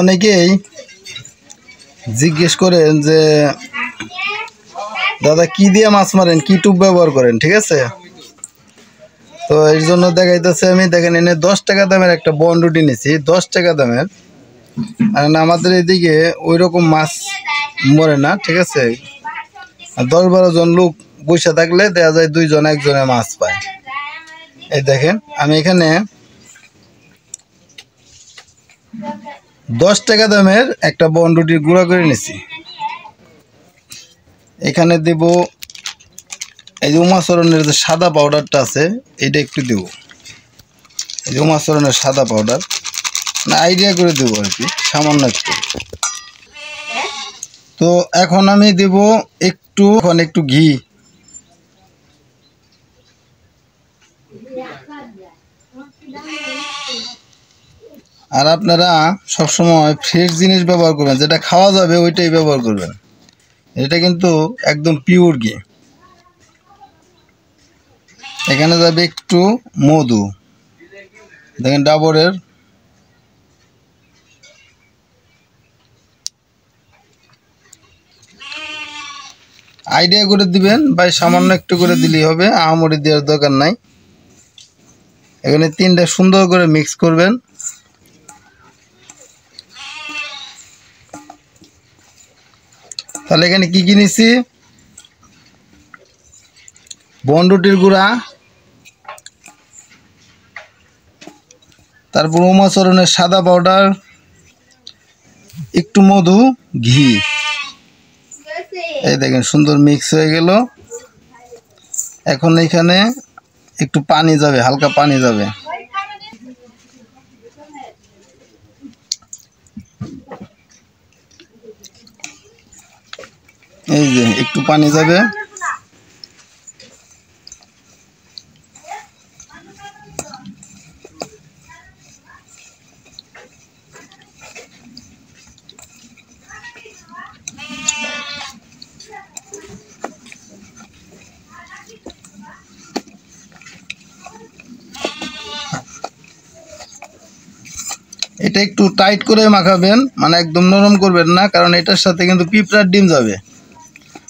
অনেকেই জিজ্ঞেস করেন যে দাদা কি দিয়ে মাছ মারেন, কি টুপ ব্যবহার করেন, ঠিক আছে। তো এর জন্য দেখাইতেছে আমি, দেখেন এনে 10 টাকা দামের একটা বনরুটি নিছি, 10 টাকা দামের। আর আমাদের এদিকে ওই রকম মাছ মরে না, ঠিক আছে। 10-12 জন লোক বসে থাকলে দেখা যায় 2 জন একজনে মাছ পায়। এই দেখেন আমি এখানে 10 টাকা দামের একটা বনরুটির গুঁড়া করে নিছি। এখানে দেব এই যে উমাচরণের যে সাদা পাউডারটা আছে, এটা একটু দেব। এই যে উমাচরণের সাদা পাউডার, না আইডিয়া করে দেবো আর কি, সামান্য একটু। তো এখন আমি দেব একটু ঘি। আর আপনারা সবসময় ফ্রেশ জিনিস ব্যবহার করবেন, যেটা খাওয়া যাবে ওইটাই ব্যবহার করবেন। এটা কিন্তু একদম পিওর ঘি। এখানে যাবে একটু মধু, দেখেন ডাবরের। আইডিয়া করে দিবেন ভাই, সামান্য একটু করে দিলেই হবে, আহামরি দেওয়ার দরকার নাই। এখানে 3টা সুন্দর করে মিক্স করবেন। তাহলে এখানে কি কি নিছি, বনরুটির গুঁড়া, তারপর উমাচরণের সাদা পাউডার, একটু মধু, ঘি। এই দেখেন সুন্দর মিক্স হয়ে গেল। এখন এখানে একটু পানি যাবে, হালকা পানি যাবে। এই যে একটু পানি যাবে। এটা একটু টাইট করে মাখাবেন, মানে একদম নরম করবেন না, কারণ এটার সাথে কিন্তু পিঁপড়ার ডিম যাবে,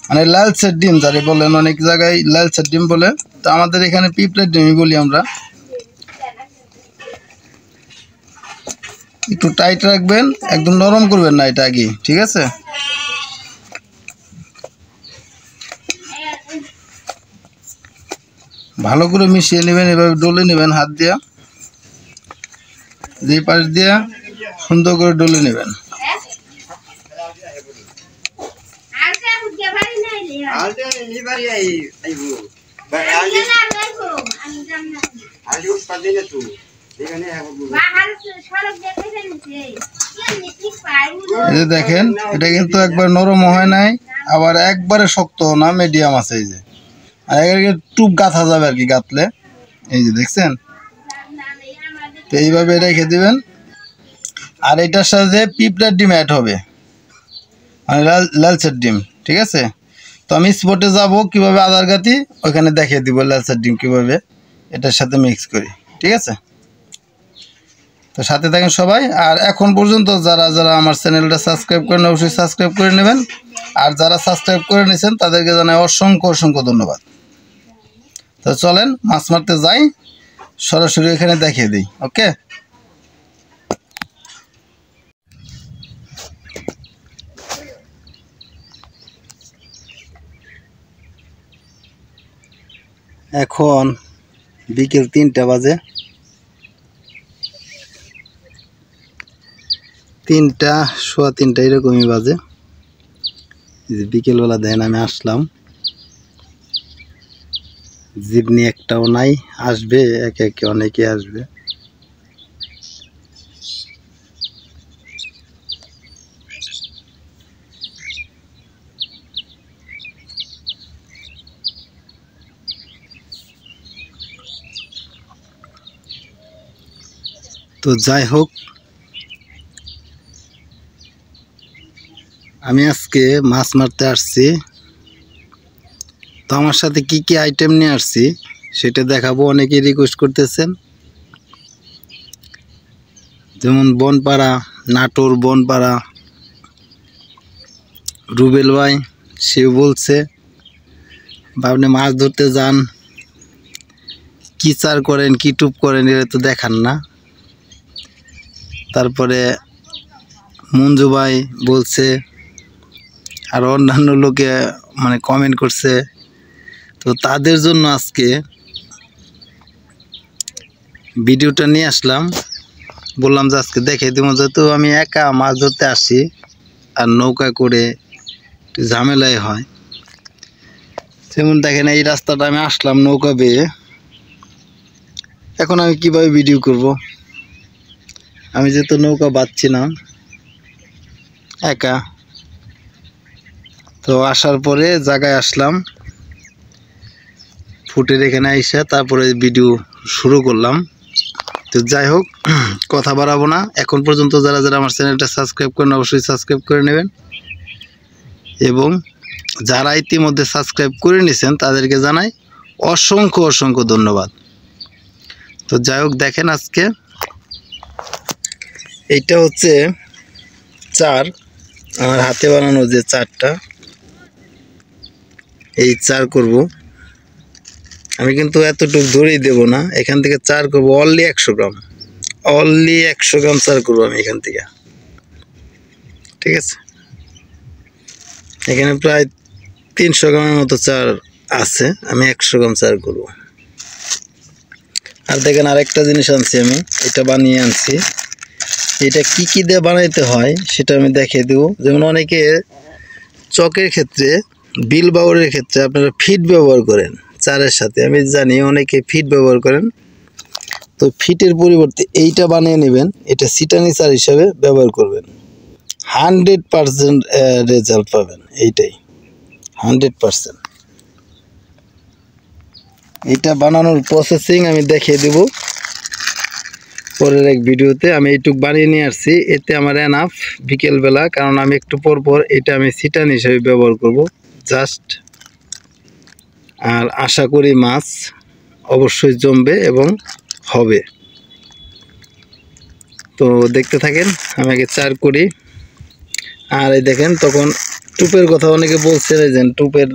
মানে লালচের ডিম যারে বলেন, অনেক জায়গায় লালচের ডিম বলে, তো আমাদের এখানে পিঁপড়ার ডিমই বলি আমরা। একটু টাইট রাখবেন, একদম নরম করবেন না এটা আগে, ঠিক আছে। ভালো করে মিশিয়ে নেবেন, এভাবে ডলে নেবেন হাত দিয়া, যে পাশ দিয়া সুন্দর করে ডলে নেবেন। এই যে দেখেন এটা কিন্তু একবার নরম হয় নাই, আবার একবারে শক্ত না, মিডিয়াম আছে। এই যে টুপ গাঁথা যাবে আর কি, গাঁথলে। এই যে দেখছেন, তো এইভাবে রেখে দিবেন। আর এটার সাথে পিঁপড়ার ডিম অ্যাড হবে, মানে লালচের ডিম, ঠিক আছে। তো আমি স্পটে যাব, কিভাবে আদার গাঁথি ওইখানে দেখিয়ে দিব লালচের ডিম কিভাবে এটার সাথে মিক্স করি, ঠিক আছে। তো সাথে থাকেন সবাই। আর এখন পর্যন্ত যারা যারা আমার চ্যানেলটা সাবস্ক্রাইব করেন, অবশ্যই সাবস্ক্রাইব করে নেবেন। আর যারা সাবস্ক্রাইব করে নিয়েছেন তাদেরকে জানাই অসংখ্য ধন্যবাদ। তো চলেন মাছ মারতে যাই, সরাসরি এখানে দেখিয়ে দিই। ওকে, এখন বিকেল 3টা বাজে, 3টা সোয়া 3টা এরকমই বাজে। বিকেলবেলা দেন আমি আসলাম, জিবনি একটাও নাই, আসবে একে একে অনেকে আসবে। তো যাই হোক, আমি আজকে মাছ মারতে আসছি। তো আমার সাথে কি কি আইটেম নিয়ে আসছি সেটা দেখাবো, অনেকেই রিকোয়েস্ট করতেছেন। যেমন বনপাড়া নাটোর বনপাড়া রুবেল ভাই, সে বলছে আপনি মাছ ধরতে যান, কি চার করেন কি টুপ করেন এটা তো দেখান না। তারপরে মঞ্জু ভাই বলছে, আর অন্যান্য লোকে মানে কমেন্ট করছে। তো তাদের জন্য আজকে ভিডিওটা নিয়ে আসলাম, বললাম যে আজকে দেখে দিব, যেহেতু আমি একা মাছ ধরতে আসি আর নৌকা করে একটু ঝামেলাই হয়। যেমন দেখেন এই রাস্তাটা আমি আসলাম নৌকা বেয়ে, এখন আমি কিভাবে ভিডিও করব? আমি যেহেতু নৌকা বাঁধছি না একা, তো আসার পরে জায়গায় আসলাম, ফুটের এখানে আইসা তারপরে ভিডিও শুরু করলাম। তো যাই হোক, কথা বাড়াবো না। এখন পর্যন্ত যারা যারা আমার চ্যানেলটা সাবস্ক্রাইব করেন অবশ্যই সাবস্ক্রাইব করে নেবেন, এবং যারা ইতিমধ্যে সাবস্ক্রাইব করে নিয়েছেন তাদেরকে জানাই অসংখ্য অসংখ্য ধন্যবাদ। তো যাই হোক, দেখেন আজকে এইটা হচ্ছে চার, আমার হাতে বানানো যে চারটা, এই চার করব আমি, কিন্তু এতটুকু ধরেই দেব না, এখান থেকে চার করব অনলি 100 গ্রাম, অনলি 100 গ্রাম চার করবো আমি এখান থেকে। ঠিক আছে, এখানে প্রায় 300 গ্রামের মতো চার আছে, আমি 100 গ্রাম চার করব। আর দেখেন আরেকটা জিনিস আনছি আমি, এটা বানিয়ে আনছি। এটা কি কি দিয়ে বানাইতে হয় সেটা আমি দেখিয়ে দেবো। যেমন অনেকে চকের ক্ষেত্রে, বিল বাউরের ক্ষেত্রে আপনারা ফিট ব্যবহার করেন চারের সাথে, আমি জানি অনেকে ফিট ব্যবহার করেন। তো ফিটের পরিবর্তে এইটা বানিয়ে নেবেন, এটা সিটানি চার হিসাবে ব্যবহার করবেন, 100% রেজাল্ট পাবেন। এইটাই 100%। এইটা বানানোর প্রসেসিং আমি দেখিয়ে দেব পরের এক ভিডিওতে। আমি এইটুক বানিয়ে নিয়ে আসছি, এতে আমার এনাফ বিকেলবেলা, কারণ আমি একটু পর পর এটা আমি সিটান হিসেবে ব্যবহার করব জাস্ট। আর আশা করি মাছ অবশ্যই জমবে এবং হবে। তো দেখতে থাকেন, আমি আগে চার করি। আর এই দেখেন, তখন টুপের কথা অনেকে বলছে, যে টুপের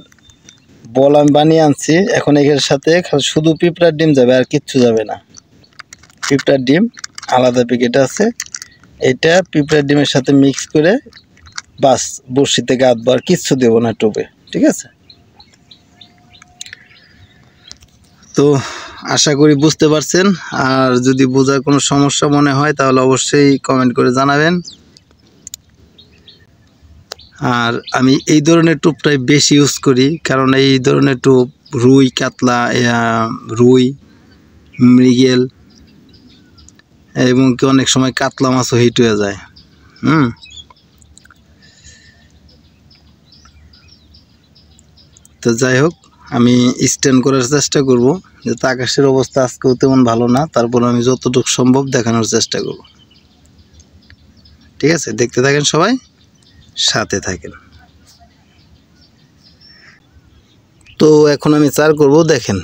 বল আমি বানিয়ে আনছি। এখন এর সাথে শুধু পিঁপড়ার ডিম যাবে, আর কিচ্ছু যাবে না। পিঁপড়ার ডিম আলাদা প্যাকেট আছে, এটা পিঁপড়ার ডিমের সাথে মিক্স করে বাস বড়শিতে গাঁথবো, আর কিচ্ছু দেবো না টোপে। ঠিক আছে, তো আশা করি বুঝতে পারছেন। আর যদি বোঝার কোনো সমস্যা মনে হয় তাহলে অবশ্যই কমেন্ট করে জানাবেন। আর আমি এই ধরনের টোপটাই বেশি ইউজ করি, কারণ এই ধরনের টোপ রুই কাতলা, রুই মৃগেল, এবং কি অনেক সময় কাতলা মাছও হিট হয়ে যায়। তো যাই হোক, আমি স্ট্যান্ড করার চেষ্টা করব, যাতে আকাশের অবস্থা আজকেও তেমন ভালো না, তারপর আমি যতটুকু সম্ভব দেখানোর চেষ্টা করব। ঠিক আছে, দেখতে থাকেন সবাই, সাথে থাকেন। তো এখন আমি চার করব, দেখেন।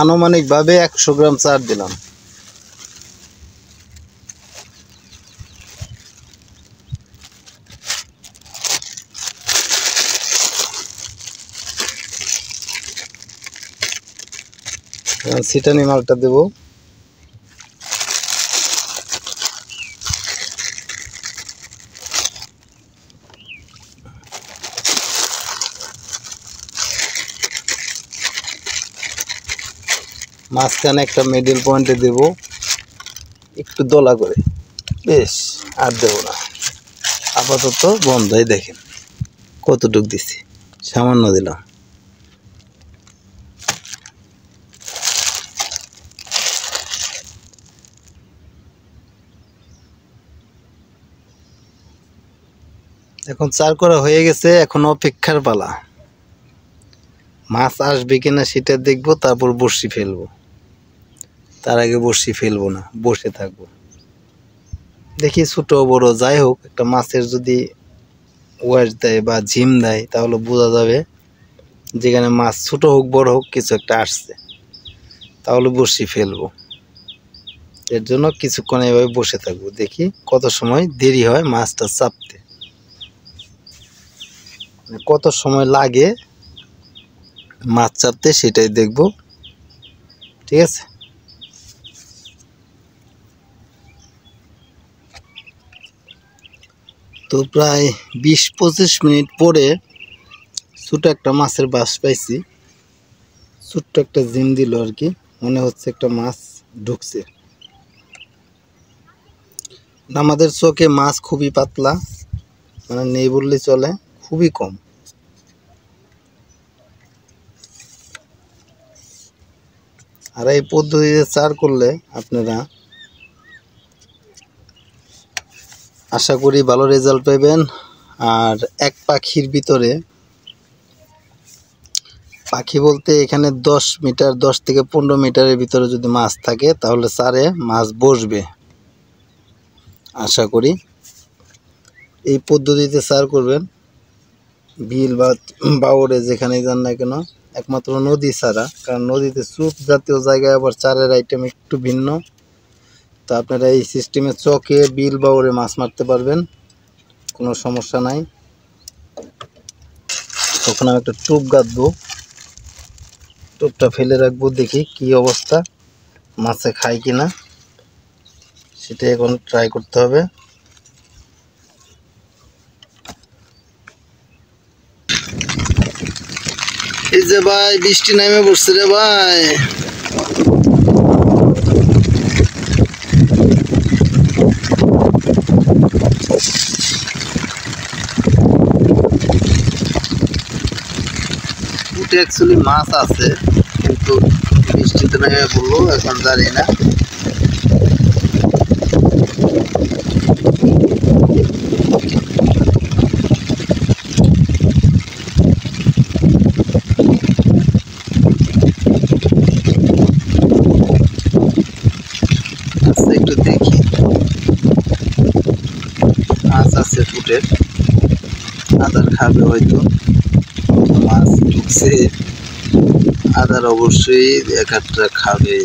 আনুমানিকভাবে 100 গ্রাম চার দিলাম। সিটানি মালটা দেব। মাঝখানে একটা মিডল পয়েন্টে দেব, একটু দলা করে, বেশ। আর দেব না, আপাতত বন্ধই। দেখেন কতটুক দিছি, সামান্য দিলাম। এখন চার করা হয়ে গেছে, এখন অপেক্ষার পালা। মাছ আসবে কিনা সেটা দেখবো, তারপর বড়শি ফেলবো। তার আগে বড়শি ফেলবো না, বসে থাকবো। দেখি ছোট বড় যাই হোক, একটা মাছের যদি ওয়াশ দেয় বা ঝিম দেয় তাহলে বোঝা যাবে যেখানে মাছ ছোট হোক বড় হোক কিছু একটা আসছে, তাহলে বড়শি ফেলবো। এর জন্য কিছুক্ষণ এভাবে বসে থাকবো, দেখি কত সময় দেরি হয় মাছটা চাপতে, কত সময় লাগে মাছ চাপতে সেটাই দেখবো। ঠিক আছে, তো প্রায় 20-25 মিনিট পরে ছোট একটা মাছের বাস পাইছি। ছোট্ট একটা জিম দিল আর কি, মনে হচ্ছে একটা মাছ ঢুকছে। আমাদের চোখে মাছ খুবই পাতলা, মানে নেই বললেই চলে, খুবই কম। আর এই পদ্ধতিতে চার করলে আপনারা আশা করি ভালো রেজাল্ট পাবেন। আর এক পাখির ভিতরে, পাখি বলতে এখানে 10 মিটার 10 থেকে 15 মিটারের ভিতরে যদি মাছ থাকে তাহলে চারে মাছ বসবে আশা করি। এই পদ্ধতিতে চার করবেন, বিল বা বাওরে যেখানেই যান না কেন, একমাত্র নদী ছাড়া, কারণ নদীতে চুপ জাতীয় জায়গায় আবার চারের আইটেম একটু ভিন্ন। তো আপনারা এই সিস্টেমে চকে বিল বাওরে মাছ মারতে পারবেন, কোনো সমস্যা নাই। তখন আমি একটা টোপ গাঁথবো, টোপটা ফেলে রাখবো, দেখি কি অবস্থা, মাছে খায় কিনা সেটা এখন ট্রাই করতে হবে। এই যে ভাই বৃষ্টি নেমে পড়ছে রে ভাই, অ্যাকচুয়ালি মাছ আছে কিন্তু বৃষ্টিতে নেমে পড়লো, এখন জানি না। আচ্ছা একটু দেখি, মাছ আছে ফুটের, আদার খাবে হয়তো, মাছ ঢুকছে, আদার অবশ্যই এক একটা খাবে।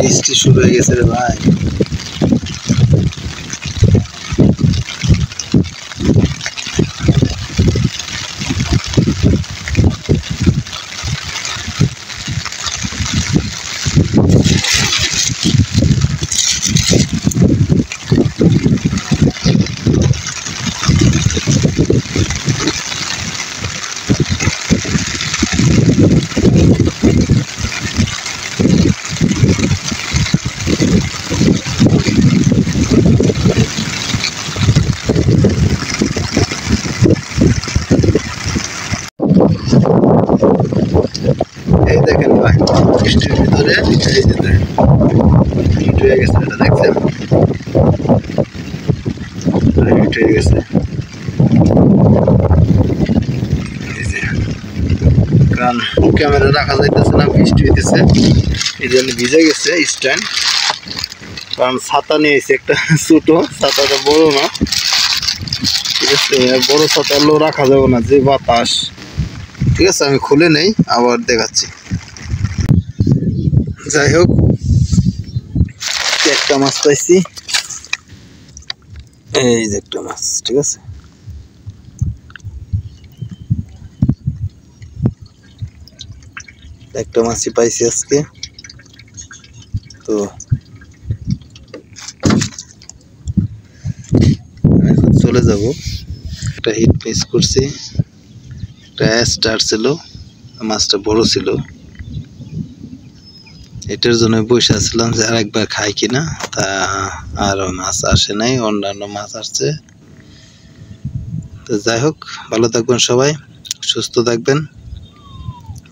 বৃষ্টি শুরু হয়ে গেছে রে ভাই। এই দেখেন ভাই, বৃষ্টির ভিতরে এই যে দেখেন হিট হয়ে গেছে, এটা দেখছেন হিট হয়ে গেছে। কারণ ক্যামেরা রাখা যাইতেছে না, বৃষ্টি হইতেছে, এই জন্য ভিজে গেছে স্ট্যান্ড। কারণ ছাতা নিয়েছে একটা ছোট, ছাতাটা বড় না, ঠিক আছে, বড় ছাতা লো রাখা যাবে না, যে বাতাস। ঠিক আছে, আমি খুলে নেই, আবার দেখাচ্ছি। যাই হোক, একটা মাছ পাইছি, এই যে একটা মাছ, ঠিক আছে। একটা মাছই পাইছি আজকে। তো এখন চলে যাব, একটা হিট মিস করছি, একটা স্টার ছিল, মাছটা বড় ছিল। এটার জন্য বসে আসছিলাম যে আরেকবার খাই কিনা, তা আর মাছ আসে নাই, অন্যান্য মাছ আসছে। তো যাই হোক, ভালো থাকবেন সবাই, সুস্থ থাকবেন।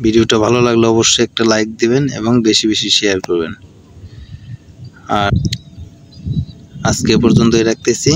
ভিডিওটা ভালো লাগলে অবশ্যই একটা লাইক দিবেন এবং বেশি বেশি শেয়ার করবেন। আর আজকে পর্যন্তই রাখতেছি।